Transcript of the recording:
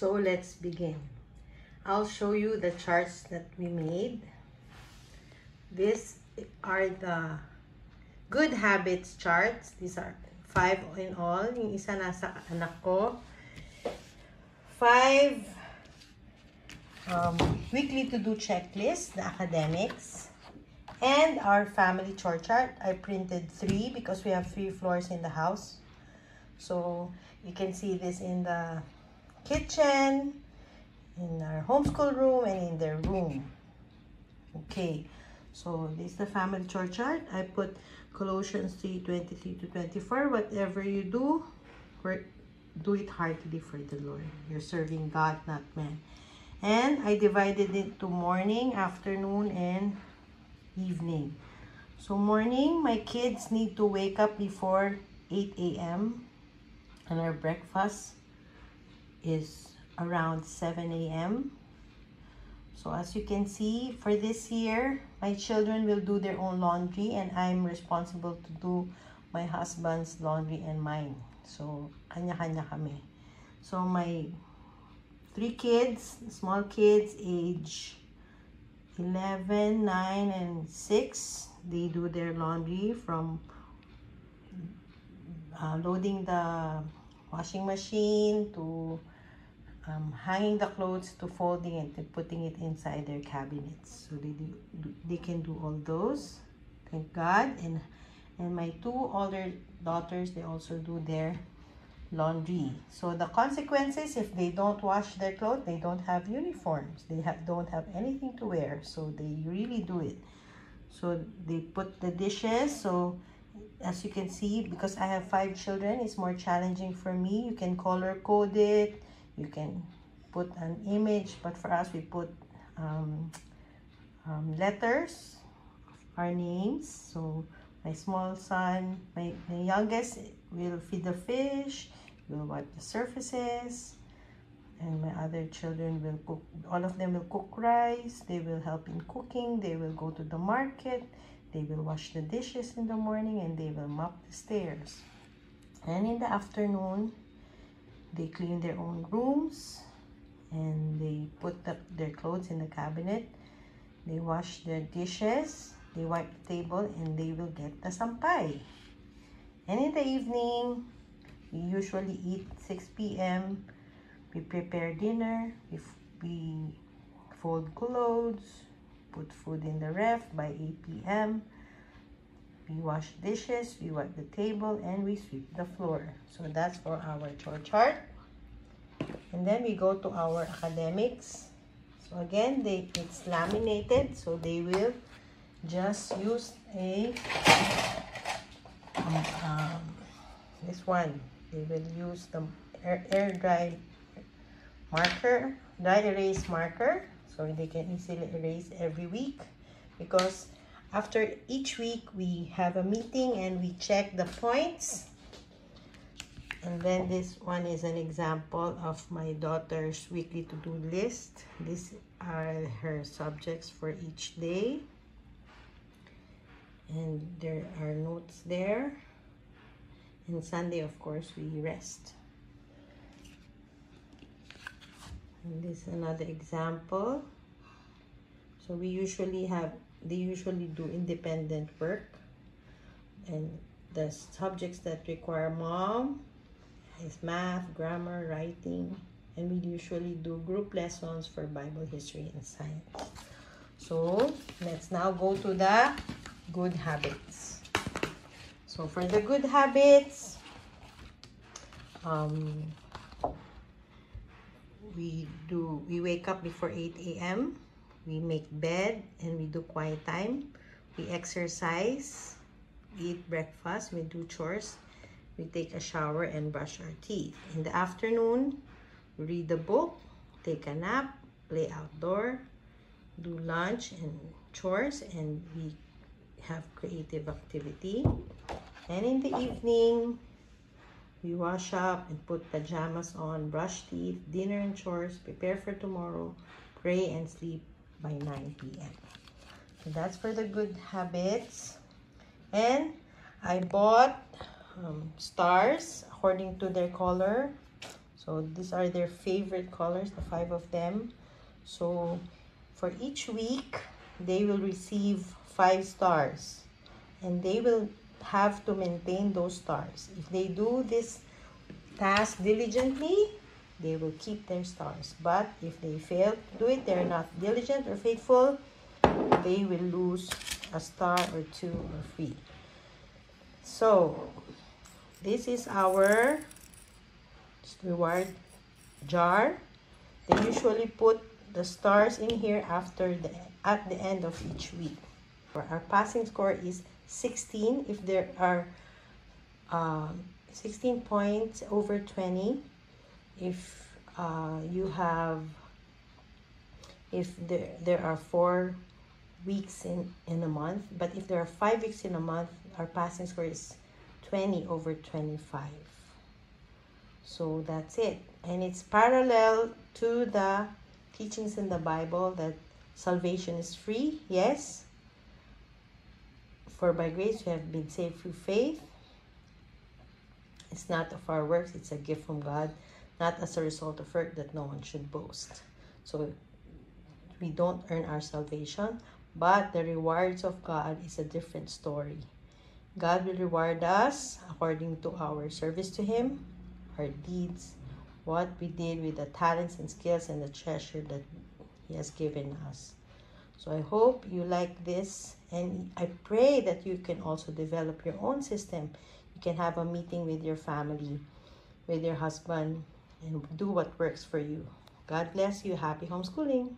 So let's begin. I'll show you the charts that we made. These are the good habits charts. These are 5 in all. Yung isa nasa anak ko. 5 weekly to-do checklist, the academics. And our family chore chart. I printed 3 because we have 3 floors in the house. So you can see this in the kitchen, in our homeschool room, and in their room. Okay, so this is the family chore chart. I put Colossians 3:23 to 24. Whatever you do, do it heartily for the Lord. You're serving God, not man. And I divided it to morning, afternoon, and evening. So morning, my kids need to wake up before 8 a.m. and our breakfast is around 7 a.m. So as you can see, for this year, my children will do their own laundry and I'm responsible to do my husband's laundry and mine. So kanya-kanya kami. So my 3 kids, small kids, age 11, 9, and 6, they do their laundry from loading the washing machine to hanging the clothes to folding it and putting it inside their cabinets. So they can do all those, thank God. And my 2 older daughters, they also do their laundry. So the consequences, if they don't wash their clothes, they don't have uniforms, they don't have anything to wear. So they really do it. So they put the dishes. So as you can see, because I have 5 children, it's more challenging for me. You can color code it, you can put an image, but for us we put letters of our names. So my small son, my youngest, will feed the fish, will wipe the surfaces, and my other children will cook. All of them will cook rice, they will help in cooking, they will go to the market, they will wash the dishes in the morning, and they will mop the stairs. And in the afternoon, they clean their own rooms and they put their clothes in the cabinet, they wash their dishes, they wipe the table, and they will get the sampay. And in the evening, we usually eat 6 p.m. We prepare dinner, we fold clothes, put food in the ref by 8 p.m. We wash dishes, we wipe the table, and we sweep the floor. So that's for our chore chart. And then we go to our academics. So again, it's laminated, so they will just use a this one. They will use the air dry marker, dry erase marker, so they can easily erase every week, because after each week we have a meeting and we check the points. And then this one is an example of my daughter's weekly to-do list. These are her subjects for each day, and there are notes there. And Sunday, of course, we rest. And this is another example. So they usually do independent work, and the subjects that require mom is math, grammar, writing, and we usually do group lessons for Bible, history, and science. So let's now go to the good habits. So for the good habits, we wake up before 8 a.m. We make bed and we do quiet time. We exercise, we eat breakfast, we do chores, we take a shower and brush our teeth. In the afternoon, we read the book, take a nap, play outdoor, do lunch and chores, and we have creative activity. And in the evening, we wash up and put pajamas on, brush teeth, dinner and chores, prepare for tomorrow, pray, and sleep by 9 p.m. So that's for the good habits. And I bought stars according to their color. So these are their favorite colors, the 5 of them. So for each week, they will receive 5 stars. And they will have to maintain those stars. If they do this task diligently, they will keep their stars. But if they fail to do it, they're not diligent or faithful, they will lose a star or 2 or 3. So this is our reward jar. They usually put the stars in here at the end of each week. Our passing score is 16 if there are 16 points over 20. If there are 4 weeks in a month, but if there are 5 weeks in a month, our passing score is 20 over 25. So that's it. And it's parallel to the teachings in the Bible that salvation is free. Yes. For by grace you have been saved through faith. It's not of our works, it's a gift from God, not as a result of work, that no one should boast. So we don't earn our salvation, but the rewards of God is a different story. God will reward us according to our service to Him, our deeds, what we did with the talents and skills and the treasure that He has given us. So I hope you like this, and I pray that you can also develop your own system. You can have a meeting with your family, with your husband, and do what works for you. God bless you. Happy homeschooling.